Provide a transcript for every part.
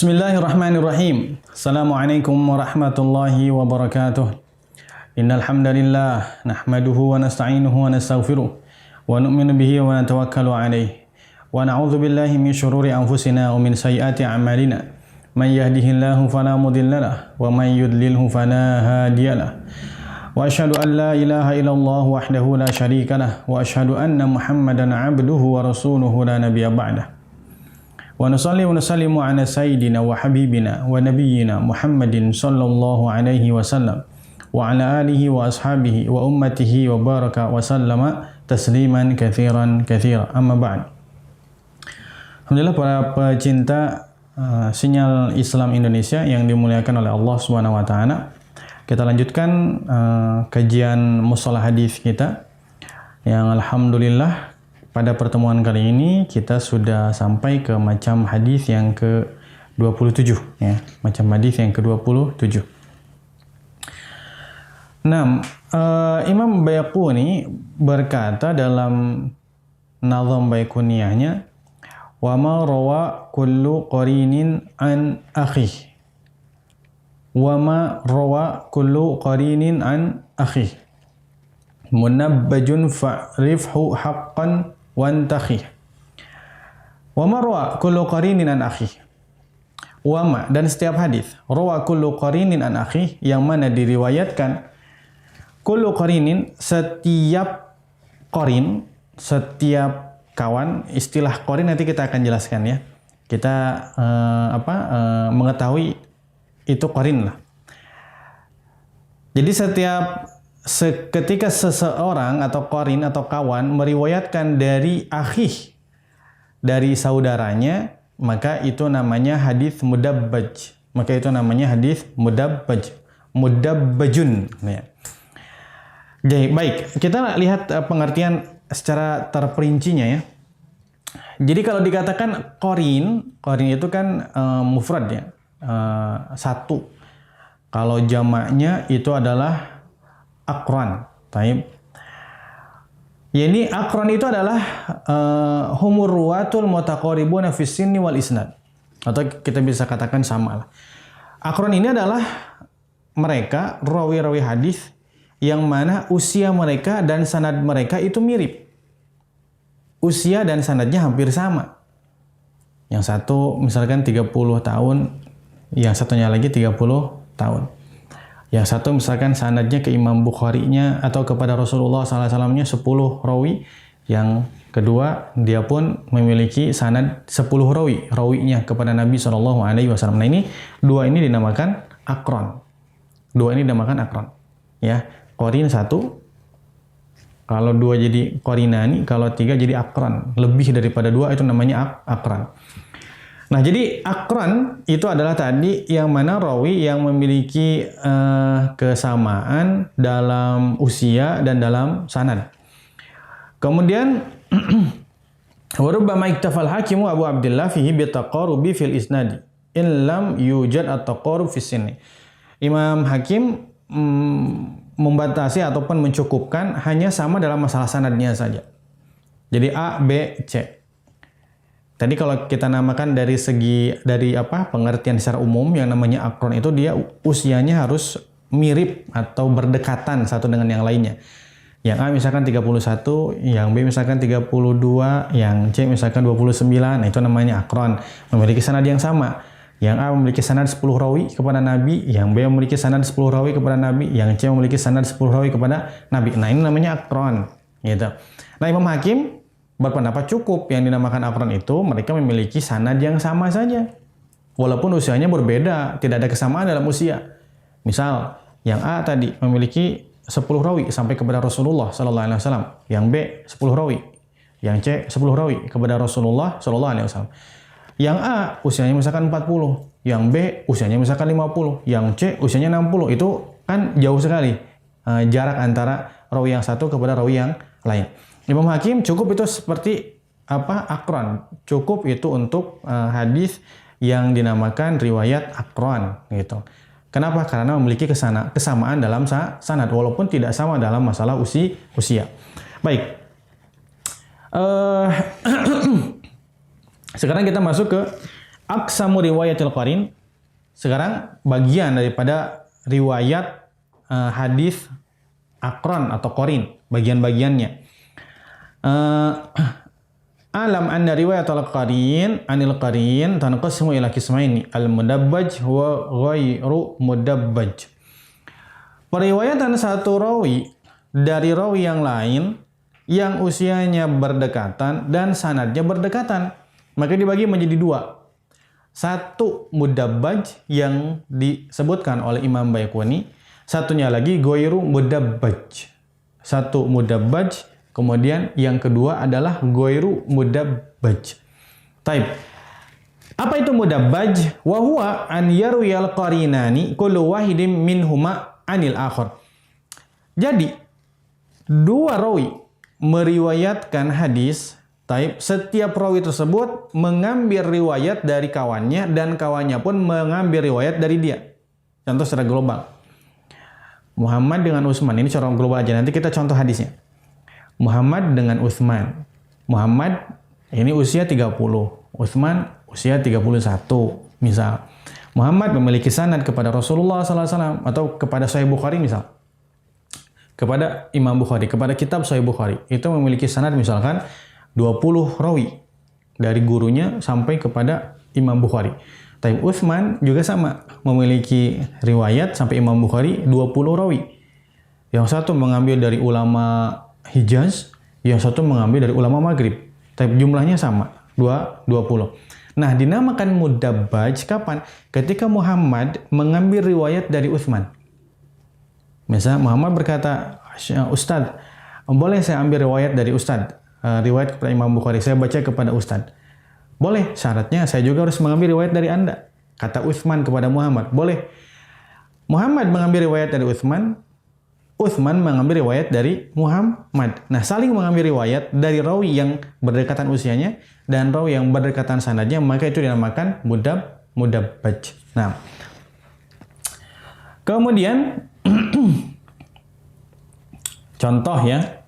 Bismillahirrahmanirrahim. Assalamualaikum warahmatullahi wabarakatuh. Innal hamdalillah nahmaduhu wa nasta'inuhu wa nastaghfiruh wa nu'minu bihi wa natawakkalu alayhi wa na'udzu billahi min syururi anfusina wa min sayyiati a'malina. Man yahdihillahu fala mudhillalah wa man yudlilhu fala hadiyalah. Wa asyhadu an la ilaha illallah wahdahu la syarikalah wa asyhadu anna Muhammadan 'abduhu wa rasuluhu la nabiyya ba'dah. Wa nusalli wa nusallimu ala sayyidina wa habibina wa nabiyyina Muhammadin sallallahu alaihi wasallam wa ala alihi wa ashabihi wa ummatihi wa baraka wa sallama tasliman katsiran katsira. Amma ba'd. Alhamdulillah para pecinta sinyal Islam Indonesia yang dimuliakan oleh Allah Subhanahu wa taala. Kita lanjutkan kajian mustalah hadis kita yang alhamdulillah pada pertemuan kali ini kita sudah sampai ke macam hadis yang ke-27 ya, macam hadis yang ke-27. Nah, Imam Baiquni berkata dalam nazam Baiquniyahnya, wa ma rawa kullu qarinin an akhi. Wa ma rawa kullu qarinin an akhi. Munabbajun fa'rifhu haqqan wantakhi. Wa ma rawa kullu qarinin an akhi. Wa ma, dan setiap hadis rawa kullu qarinin an akhi, yang mana diriwayatkan kullu qarinin, setiap qarin, setiap kawan. Istilah qarin nanti kita akan jelaskan ya. Kita mengetahui itu qarin lah. Jadi ketika seseorang atau qarin atau kawan meriwayatkan dari akhih, dari saudaranya, maka itu namanya hadis mudabbaj. Maka itu namanya hadis mudabbaj. Mudabbajun ya. Jadi, baik, kita lihat pengertian secara terperincinya ya. Jadi kalau dikatakan qarin itu kan mufrad ya. Satu. Kalau jamaknya itu adalah aqran. Taib. Ya, ini aqran itu adalah humur ruwatul mutaqaribuna fis sinni wal isnad. Atau kita bisa katakan sama lah. Aqran ini adalah mereka rawi-rawi hadis yang mana usia mereka dan sanad mereka itu mirip. Usia dan sanadnya hampir sama. Yang satu misalkan 30 tahun, yang satunya lagi 30 tahun. Yang satu misalkan sanadnya ke Imam Bukhari-nya atau kepada Rasulullah SAW-nya 10 rawi. Yang kedua, dia pun memiliki sanad 10 rawi. Rawinya kepada Nabi SAW. Nah, dua ini dinamakan aqran. Dua ini dinamakan aqran. Ya, qarin satu. Kalau dua jadi qarinani, kalau tiga jadi aqran. Lebih daripada dua itu namanya aqran. Nah, jadi aqran itu adalah tadi yang mana rawi yang memiliki kesamaan dalam usia dan dalam sanad. Kemudian wa rubbama iktafal hakimu Abu Abdullah fihi bi taqarubi fil isnadi in lam yujad at-taqarub fis sinni. Imam Hakim membatasi ataupun mencukupkan hanya sama dalam masalah sanadnya saja. Jadi A, B, C. Tadi kalau kita namakan dari pengertian secara umum, yang namanya aqran itu dia usianya harus mirip atau berdekatan satu dengan yang lainnya. Yang A misalkan 31, yang B misalkan 32, yang C misalkan 29, nah itu namanya aqran, memiliki sanad yang sama. Yang A memiliki sanad 10 rawi kepada Nabi, yang B memiliki sanad 10 rawi kepada Nabi, yang C memiliki sanad 10 rawi kepada Nabi. Nah, ini namanya aqran, gitu. Nah, Imam Hakim berpendapat cukup yang dinamakan aqran itu mereka memiliki sanad yang sama saja. Walaupun usianya berbeda, tidak ada kesamaan dalam usia. Misal, yang A tadi memiliki 10 rawi sampai kepada Rasulullah sallallahu alaihi wasallam, yang B 10 rawi, yang C 10 rawi kepada Rasulullah sallallahu alaihi wasallam. Yang A usianya misalkan 40, yang B usianya misalkan 50, yang C usianya 60. Itu kan jauh sekali jarak antara rawi yang satu kepada rawi yang lain. Imam Hakim cukup itu seperti aqran. Cukup itu untuk hadis yang dinamakan riwayat aqran gitu. Kenapa? Karena memiliki kesamaan dalam sanad walaupun tidak sama dalam masalah usia. Baik. Sekarang kita masuk ke Aqsamu riwayatil qarin. Sekarang bagian daripada riwayat hadis aqran atau qarin, bagian-bagiannya. Alam anna riwayatul qarin anil qarin tanqasimu ila qismaini al-mudabbaj wa ghairu mudabbaj. Periwayatan satu rawi dari rawi yang lain yang usianya berdekatan dan sanadnya berdekatan, maka dibagi menjadi dua. Satu mudabbaj yang disebutkan oleh Imam Baiquni, satunya lagi ghairu mudabbaj. Satu mudabbaj, kemudian yang kedua adalah ghairu mudabbaj. Taib. Apa itu mudabbaj? Wa huwa an yarwiyal qarinani kullu wahidin minhuma anil akhar. Jadi, dua rawi meriwayatkan hadis. Taib, setiap rawi tersebut mengambil riwayat dari kawannya dan kawannya pun mengambil riwayat dari dia. Contoh secara global. Muhammad dengan Utsman, ini secara global aja, nanti kita contoh hadisnya. Muhammad dengan Utsman. Muhammad ini usia 30, Utsman usia 31, misal. Muhammad memiliki sanad kepada Rasulullah SAW atau kepada Sahih Bukhari misal. Kepada Imam Bukhari, kepada kitab Sahih Bukhari. Itu memiliki sanad misalkan 20 rawi dari gurunya sampai kepada Imam Bukhari. Tapi Utsman juga sama, memiliki riwayat sampai Imam Bukhari 20 rawi. Yang satu mengambil dari ulama Hijaz, yang satu mengambil dari ulama Maghrib. Tapi jumlahnya sama, 20. Nah, dinamakan mudabbaj kapan? Ketika Muhammad mengambil riwayat dari Utsman. Misal Muhammad berkata, Ustadz, boleh saya ambil riwayat dari Ustadz? Riwayat kepada Imam Bukhari, saya baca kepada Ustadz. Boleh, syaratnya saya juga harus mengambil riwayat dari Anda. Kata Utsman kepada Muhammad, boleh. Muhammad mengambil riwayat dari Utsman, Utsman mengambil riwayat dari Muhammad. Nah, saling mengambil riwayat dari rawi yang berdekatan usianya dan rawi yang berdekatan sanadnya, maka itu dinamakan mudabbaj. Nah, kemudian contoh ya.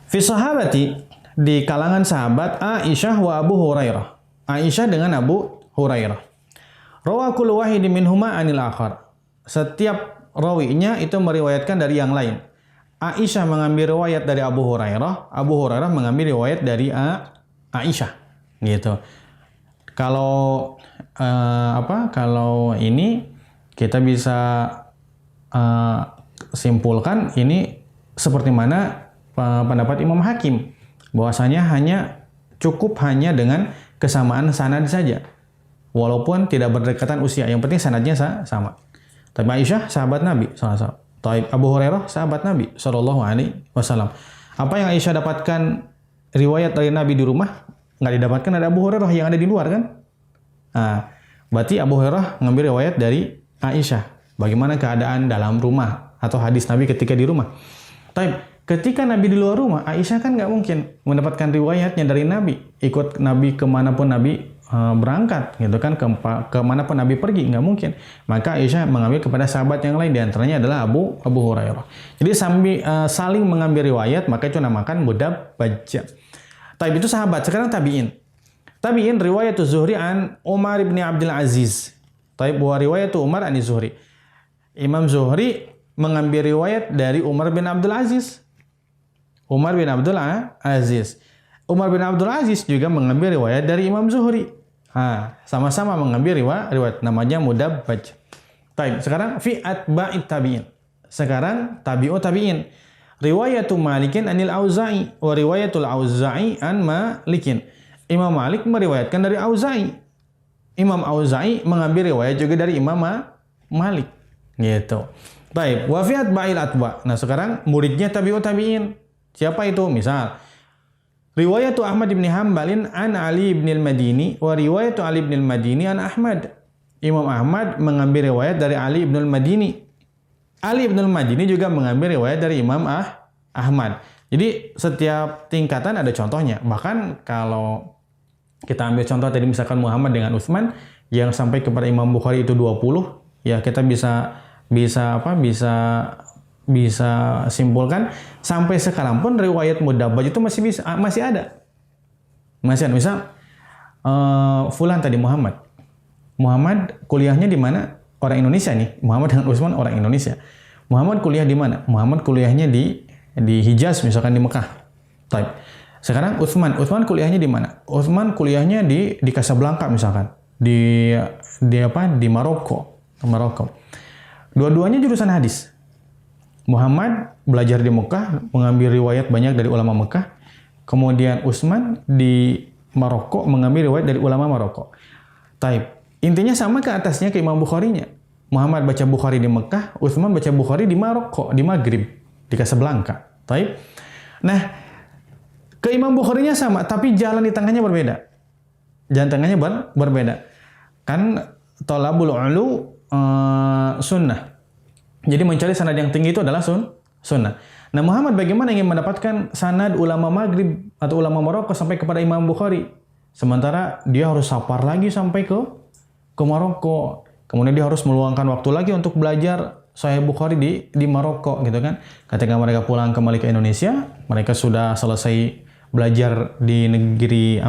Fi sahabati, di kalangan sahabat Aisyah wa Abu Hurairah. Aisyah dengan Abu Hurairah. Rawa kullu wahidin minhuma anil akhar. Setiap rawinya itu meriwayatkan dari yang lain. Aisyah mengambil riwayat dari Abu Hurairah, Abu Hurairah mengambil riwayat dari Aisyah. Gitu. Kalau Kalau ini kita bisa simpulkan ini seperti mana pendapat Imam Hakim, bahwasanya cukup hanya dengan kesamaan sanad saja, walaupun tidak berdekatan usia, yang penting sanadnya sama. Tapi Aisyah sahabat Nabi SAW. Taib, Abu Hurairah sahabat Nabi SAW. Apa yang Aisyah dapatkan riwayat dari Nabi di rumah nggak didapatkan dari Abu Hurairah yang ada di luar kan? Nah, berarti Abu Hurairah ngambil riwayat dari Aisyah. Bagaimana keadaan dalam rumah atau hadis Nabi ketika di rumah. Taib. Ketika Nabi di luar rumah, Aisyah kan nggak mungkin mendapatkan riwayatnya dari Nabi. Ikut Nabi kemanapun Nabi berangkat, gitu kan, kemanapun Nabi pergi, nggak mungkin. Maka Aisyah mengambil kepada sahabat yang lain, diantaranya adalah Abu Hurairah. Jadi saling mengambil riwayat, maka itu namakan mudabbaj. Tapi itu sahabat. Sekarang tabi'in. Tabi'in riwayat Zuhri an Umar bin Abdul Aziz. Tapi buah riwayat Umar an Zuhri. Imam Zuhri mengambil riwayat dari Umar bin Abdul Aziz. Umar bin Abdul Aziz. Umar bin Abdul Aziz juga mengambil riwayat dari Imam Zuhri. Sama-sama mengambil riwayat. Namanya mudabbaj. Baik, sekarang fi atba'it tabi'in. Sekarang tabi'u tabi'in. Riwayatu Malikin anil Auza'i wa riwayatul Auza'i an Malikin. Imam Malik meriwayatkan dari Auza'i. Imam Auza'i mengambil riwayat juga dari Imam Malik. Gitu. Baik, wa fi atba'il atba'. Nah, sekarang muridnya tabi'u tabi'in. Siapa itu? Misal, riwayat Ahmad bin Hanbalin an Ali bin al-Madini wa riwayat Ali bin al-Madini an Ahmad. Imam Ahmad mengambil riwayat dari Ali bin al-Madini. Ali bin al-Madini juga mengambil riwayat dari Imam Ahmad. Jadi setiap tingkatan ada contohnya. Bahkan kalau kita ambil contoh tadi misalkan Muhammad dengan Utsman yang sampai kepada Imam Bukhari itu 20, ya kita bisa simpulkan sampai sekarang pun riwayat mudabbaj itu masih ada. Misal Fulan tadi Muhammad. Muhammad kuliahnya di mana? Orang Indonesia nih. Muhammad dengan Utsman orang Indonesia. Muhammad kuliah di mana? Muhammad kuliahnya di Hijaz, misalkan di Mekah. Taib. Sekarang Utsman kuliahnya di mana? Utsman kuliahnya di Casablanca misalkan. Di Maroko. Dua-duanya jurusan hadis. Muhammad belajar di Mekah, mengambil riwayat banyak dari ulama Mekah. Kemudian Utsman di Maroko mengambil riwayat dari ulama Maroko. Taib. Intinya sama ke atasnya ke Imam Bukharinya. Muhammad baca Bukhari di Mekah, Utsman baca Bukhari di Maroko, di Maghrib, di Casablanca. Taib. Nah, ke Imam Bukharinya sama, tapi jalan di tengahnya berbeda. Jalan tengahnya berbeda. Kan thalabul ulu sunnah. Jadi mencari sanad yang tinggi itu adalah sunnah. Nah, Muhammad bagaimana ingin mendapatkan sanad ulama Maghrib atau ulama Maroko sampai kepada Imam Bukhari? Sementara dia harus safar lagi sampai ke Maroko. Kemudian dia harus meluangkan waktu lagi untuk belajar Sahih Bukhari di Maroko gitu kan. Ketika mereka pulang kembali ke Indonesia, mereka sudah selesai belajar di negeri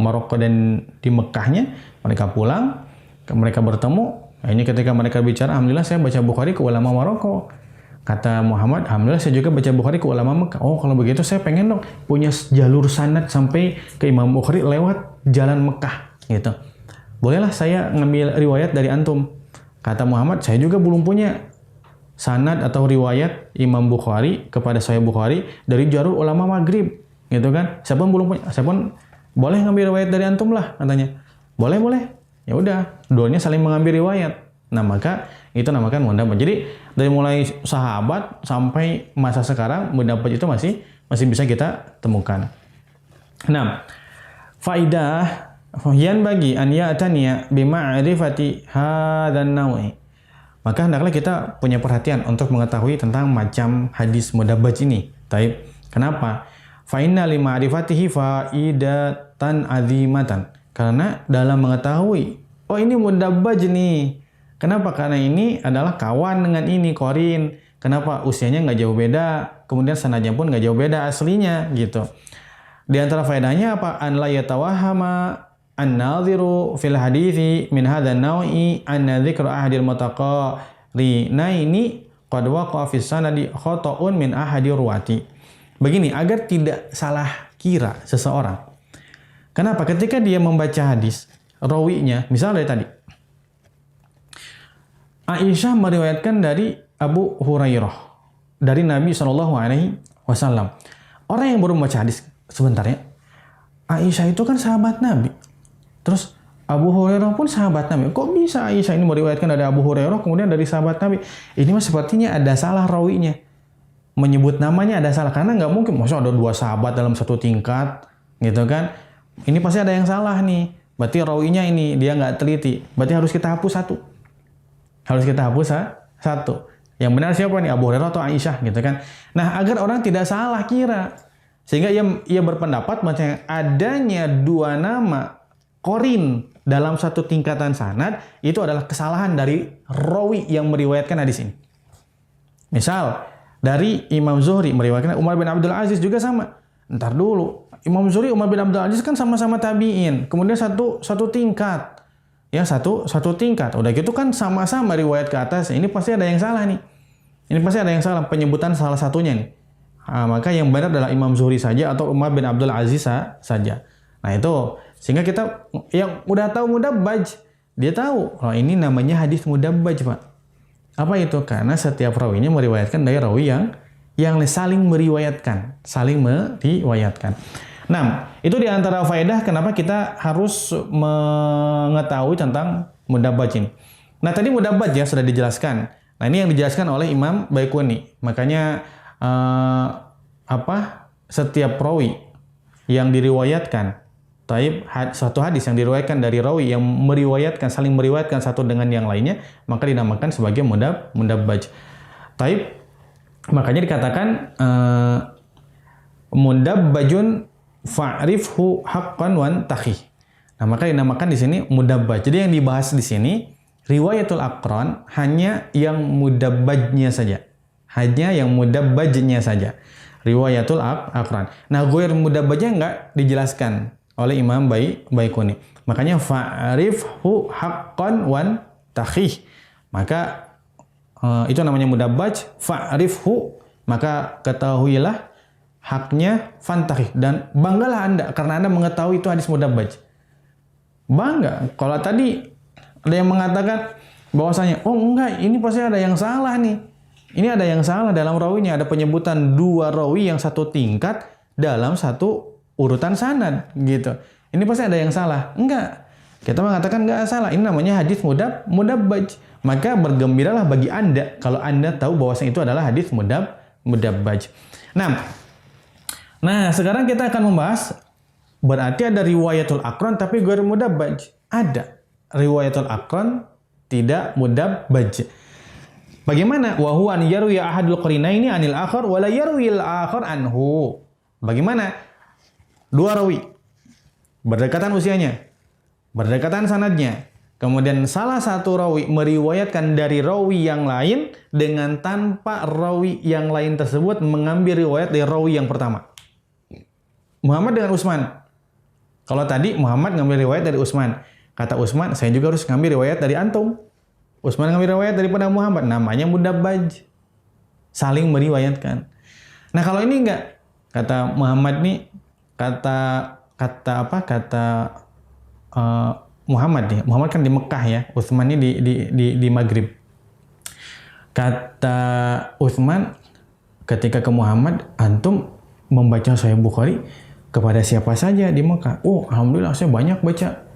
Maroko dan di Mekahnya, mereka pulang, mereka bertemu. Ini ketika mereka bicara, alhamdulillah saya baca Bukhari ke ulama Maroko. Kata Muhammad, alhamdulillah saya juga baca Bukhari ke ulama Mekah. Oh, kalau begitu saya pengen dong punya jalur sanad sampai ke Imam Bukhari lewat jalan Mekah gitu. Bolehlah saya ngambil riwayat dari antum. Kata Muhammad, saya juga belum punya sanad atau riwayat Imam Bukhari kepada Sahih Bukhari dari jalur ulama Maghrib gitu kan. Saya pun belum punya. Saya pun boleh ngambil riwayat dari antum lah katanya. Boleh. Ya udah, dua-duanya saling mengambil riwayat. Nah, maka itu namakan mudabaj. Jadi dari mulai sahabat sampai masa sekarang mudabaj itu masih bisa kita temukan. Nah, faidah yan bagi an ya'taniya bima'rifati hadzal nawi. Maka hendaklah kita punya perhatian untuk mengetahui tentang macam hadis mudabaj ini. Taib. Kenapa? Fa inna li ma'rifatihi faidatan azimatan. Karena dalam mengetahui, oh ini mudabaj nih. Kenapa? Karena ini adalah kawan dengan ini, korin. Kenapa? Usianya nggak jauh beda. Kemudian sanadnya pun nggak jauh beda aslinya gitu. Di antara faedahnya apa? An la yatawahhama an-nadhiru fil hadithi min hadzal naw'i anna dzikra ahadil mutaqarrinaini qad waqa'a fi sanadi khata'un min ahadi ruwati. Begini, agar tidak salah kira seseorang. Kenapa? Ketika dia membaca hadis, rawinya, misalnya dari tadi, Aisyah meriwayatkan dari Abu Hurairah, dari Nabi SAW. Orang yang baru membaca hadis, sebentar ya, Aisyah itu kan sahabat Nabi. Terus Abu Hurairah pun sahabat Nabi. Kok bisa Aisyah ini meriwayatkan dari Abu Hurairah, kemudian dari sahabat Nabi? Ini mah sepertinya ada salah rawinya. Menyebut namanya ada salah, karena nggak mungkin masa ada dua sahabat dalam satu tingkat, gitu kan? Ini pasti ada yang salah nih. Berarti rawinya ini dia nggak teliti. Berarti harus kita hapus satu. Satu. Yang benar siapa nih? Abu Hurairah atau Aisyah gitu kan? Nah, agar orang tidak salah kira, sehingga ia berpendapat macam adanya dua nama korin dalam satu tingkatan sanad itu adalah kesalahan dari rawi yang meriwayatkan hadis ini. Misal dari Imam Zuhri meriwayatkan Umar bin Abdul Aziz juga sama. Ntar dulu, Imam Zuhri, Umar bin Abdul Aziz kan sama-sama tabi'in. Kemudian satu tingkat. Ya, satu tingkat. Udah gitu kan sama-sama riwayat ke atas. Ini pasti ada yang salah nih. Ini pasti ada yang salah, penyebutan salah satunya nih. Maka yang benar adalah Imam Zuhri saja atau Umar bin Abdul Aziz saja. Nah, itu sehingga kita yang udah tahu mudabaj, dia tahu, oh ini namanya hadis mudabaj, Pak. Apa itu? Karena setiap rawinya meriwayatkan dari rawi yang saling meriwayatkan. Nah, itu di antara faedah kenapa kita harus mengetahui tentang mudabaj ini. Nah, tadi mudabaj ya sudah dijelaskan. Nah, ini yang dijelaskan oleh Imam Baiquni. Makanya setiap rawi yang diriwayatkan, satu hadis yang diriwayatkan dari rawi yang saling meriwayatkan satu dengan yang lainnya, maka dinamakan sebagai mudabaj. Makanya dikatakan mudabbajun fa'rifhu haqqan wantaqi. Nah, maka dinamakan di sini mudabaj. Jadi yang dibahas di sini riwayatul aqran hanya yang mudabbajnya saja. Riwayatul aqran. Nah, ghair mudabbajnya enggak dijelaskan oleh Imam Baiquni. Makanya fa'rifhu haqqan wan takhih. Maka itu namanya mudabbaj, fa'rifhu, maka ketahuilah haknya, fantahih, dan banggalah Anda karena Anda mengetahui itu hadis mudabbaj. Bangga. Kalau tadi ada yang mengatakan bahwasanya, oh enggak, ini pasti ada yang salah nih. Ini ada yang salah dalam rawinya, ada penyebutan dua rawi yang satu tingkat dalam satu urutan sanad gitu. Ini pasti ada yang salah. Enggak. Kita mengatakan enggak salah. Ini namanya hadis mudabbaj. Maka bergembiralah bagi Anda kalau Anda tahu bahwasanya itu adalah hadis mudabbaj. Nah, sekarang kita akan membahas, berarti ada riwayatul aqran tapi ghair mudabbaj. Ada riwayatul aqran tidak mudabbaj. Bagaimana? Wa huwa an yarwi ahadul qarinaini anil akhar wa la yarwi al-akhar anhu. Bagaimana? Dua rawi berdekatan usianya, berdekatan sanadnya. Kemudian salah satu rawi meriwayatkan dari rawi yang lain dengan tanpa rawi yang lain tersebut mengambil riwayat dari rawi yang pertama. Muhammad dengan Utsman. Kalau tadi Muhammad ngambil riwayat dari Utsman. Kata Utsman, saya juga harus ngambil riwayat dari antum. Utsman ngambil riwayat daripada Muhammad. Namanya mudabbaj. Saling meriwayatkan. Nah, kalau ini enggak. Kata Muhammad nih, kata Muhammad nih. Muhammad kan di Mekah ya. Utsman ini di Maghrib. Kata Utsman ketika ke Muhammad, antum membaca Sahih Bukhari kepada siapa saja di Mekah? Oh, alhamdulillah saya banyak baca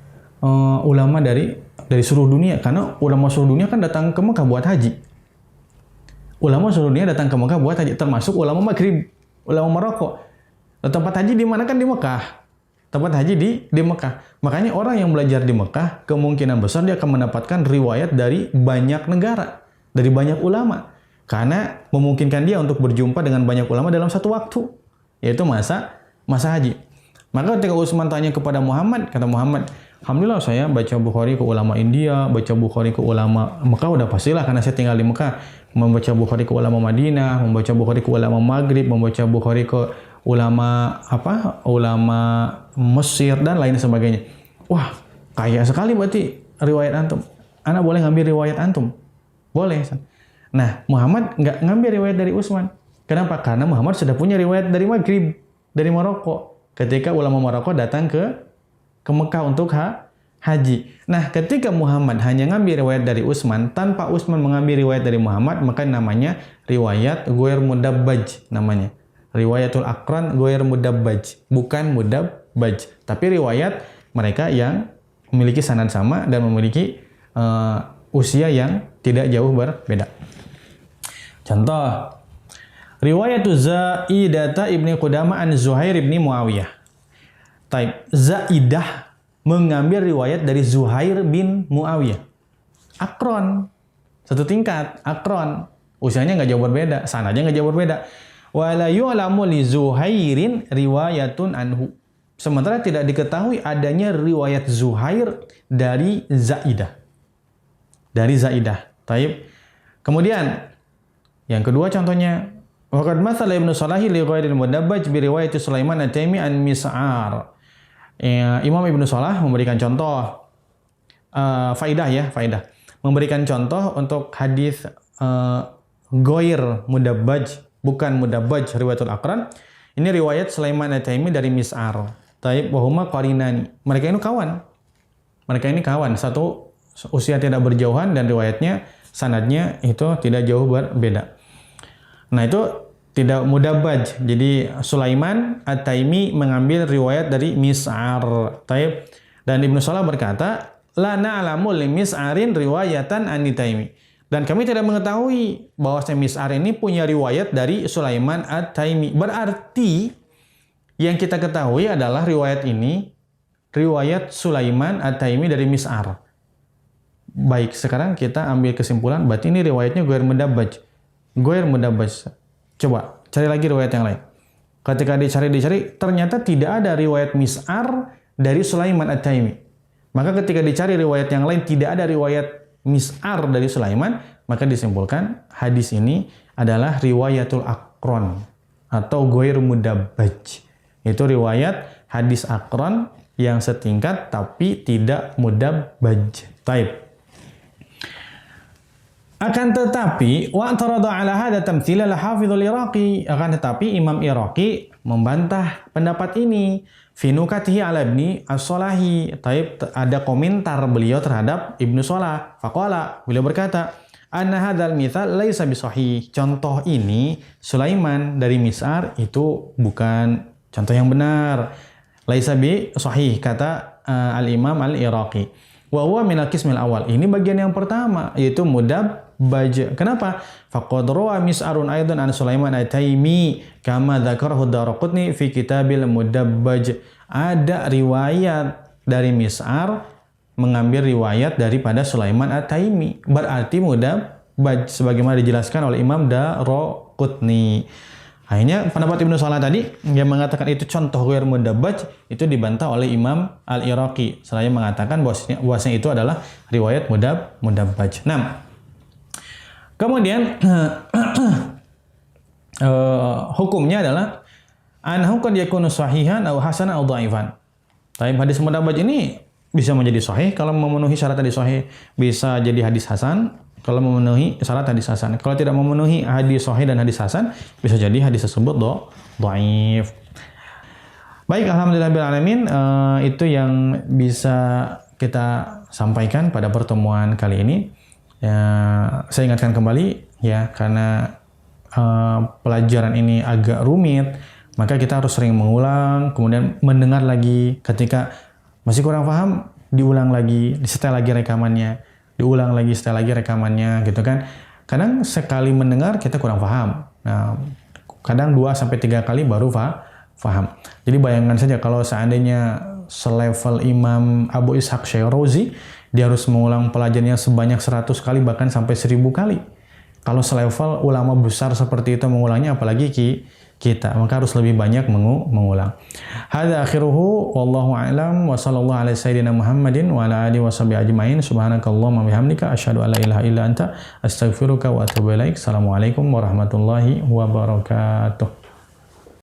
ulama dari seluruh dunia, karena ulama seluruh dunia kan datang ke Mekah buat haji. Ulama seluruh dunia datang ke Mekah buat haji, termasuk ulama Maghrib, ulama Maroko. Tempat haji di mana kan di Mekah. Tempat haji di Mekah. Makanya orang yang belajar di Mekah kemungkinan besar dia akan mendapatkan riwayat dari banyak negara, dari banyak ulama, karena memungkinkan dia untuk berjumpa dengan banyak ulama dalam satu waktu, yaitu masa haji. Maka ketika Utsman tanya kepada Muhammad, kata Muhammad, alhamdulillah saya baca Bukhari ke ulama India, baca Bukhari ke ulama Mekah, udah pastilah karena saya tinggal di Mekah. Membaca Bukhari ke ulama Madinah, membaca Bukhari ke ulama Maghrib, membaca Bukhari ke ulama ulama Mesir dan lain sebagainya. Wah, kaya sekali berarti riwayat antum. Ana boleh ngambil riwayat antum? Boleh. Nah, Muhammad nggak ngambil riwayat dari Utsman. Kenapa? Karena Muhammad sudah punya riwayat dari Maghrib, dari Maroko. Ketika ulama Maroko datang ke Mekah untuk haji. Nah, ketika Muhammad hanya ngambil riwayat dari Utsman, tanpa Utsman mengambil riwayat dari Muhammad, maka namanya riwayat ghair mudabbaj namanya. Riwayatul aqran ghair mudabbaj, bukan mudabbaj, tapi riwayat mereka yang memiliki sanad sama dan memiliki usia yang tidak jauh berbeda. Contoh, riwayat Zaidah ibni Qudamah an Zuhair ibni Muawiyah. Taib, Zaidah mengambil riwayat dari Zuhair bin Muawiyah. Aqran, satu tingkat, aqran. Usianya nggak jauh berbeda, sanadnya nggak jauh berbeda. Wala yu'lamu li Zuhairin riwayatun anhu. Sementara tidak diketahui adanya riwayat Zuhair dari Zaidah. Dari Zaidah. Taib. Kemudian yang kedua contohnya, waqad mathala Ibnu Salahi li ghairil mudabbaj bi riwayat Sulaiman at-Taimi an Mis'ar. Imam Ibnu Salah memberikan contoh faidah. Memberikan contoh untuk hadis ghair mudabbaj, bukan mudabbaj riwayatul aqran. Ini riwayat Sulaiman at-Taimi dari Mis'ar. Taib wa huma qarinani. Mereka ini kawan. Satu usia tidak berjauhan dan riwayatnya sanadnya itu tidak jauh berbeda. Nah, itu tidak mudabbaj. Jadi Sulaiman at-Taimi mengambil riwayat dari Mis'ar. Taib. Dan Ibnu Salah berkata, la na'lamu li Mis'arin riwayatan an-Taimi. Dan kami tidak mengetahui bahwa Mis'ar ini punya riwayat dari Sulaiman at-Taimi. Berarti yang kita ketahui adalah riwayat ini, riwayat Sulaiman at-Taimi dari Mis'ar. Baik, sekarang kita ambil kesimpulan, berarti ini riwayatnya ghair mudabbaj. Ghair mudabbaj. Coba, cari lagi riwayat yang lain. Ketika dicari, ternyata tidak ada riwayat Mis'ar dari Sulaiman at-Taimi. Maka ketika dicari riwayat yang lain, tidak ada riwayat Mis'ar dari Sulaiman, maka disimpulkan hadis ini adalah riwayatul aqran atau ghair mudabbaj. Itu riwayat hadis aqran yang setingkat tapi tidak mudabbaj. Taib. Akan tetapi wa'tarada 'ala hadha tamthil al-Hafidz al-Iraqi. Akan tetapi Imam Iraqi membantah pendapat ini fi nukatihi 'ala Ibni As-Salahi. Taib, ada komentar beliau terhadap Ibnu Shalah. Faqala, beliau berkata, anna hadzal mithal laisa bisahih. Contoh ini Sulaiman dari Mis'ar itu bukan contoh yang benar. Laisa bi sahih, kata al-Imam al-Iraqi. Wa huwa min al-qismil awal. Ini bagian yang pertama, yaitu mudabbaj. Kenapa? Faqad rawa Mis'arun aidan an Sulaiman at-Taimi kama dzakarahu Daraqutni fi kitabil mudabbaj. Ada riwayat dari Mis'ar mengambil riwayat daripada Sulaiman at-Taimi. Berarti mudabbaj sebagaimana dijelaskan oleh Imam Daraqutni. Akhirnya pendapat Ibnu Shalah tadi yang mengatakan itu contoh ghair mudabbaj itu dibantah oleh Imam Al-Iraqi. Saya mengatakan bahwasanya itu adalah riwayat mudabbaj. Nah, kemudian hukumnya adalah annahu qad yakunu sahihan aw hasanan aw dha'ifan. Tapi hadis mudabbaj ini bisa menjadi sahih kalau memenuhi syarat hadis sahih, bisa jadi hadis hasan kalau memenuhi syarat hadis hasan. Kalau tidak memenuhi hadis sahih dan hadis hasan, bisa jadi hadis tersebut dhaif. Baik, alhamdulillahirabbil alamin, itu yang bisa kita sampaikan pada pertemuan kali ini. Ya, saya ingatkan kembali ya, karena pelajaran ini agak rumit, maka kita harus sering mengulang, kemudian mendengar lagi. Ketika masih kurang paham, diulang lagi, disetel lagi rekamannya, diulang lagi, setel lagi rekamannya, gitu kan. Kadang sekali mendengar kita kurang paham. Nah, kadang 2-3 kali baru paham. Jadi bayangkan saja kalau seandainya selevel Imam Abu Ishaq Syairozi, dia harus mengulang pelajarannya sebanyak 100 kali, bahkan sampai 1000 kali. Kalau selevel ulama besar seperti itu mengulangnya, apalagi kita, maka harus lebih banyak mengulang. Hadza akhiruhu wallahu a'lam wa sallallahu ala sayyidina Muhammadin wa ala alihi washabihi ajmain. Subhanakallahumma wa bihamdika asyhadu an la ilaha illa anta astaghfiruka wa atubu ilaik. Assalamualaikum warahmatullahi wabarakatuh.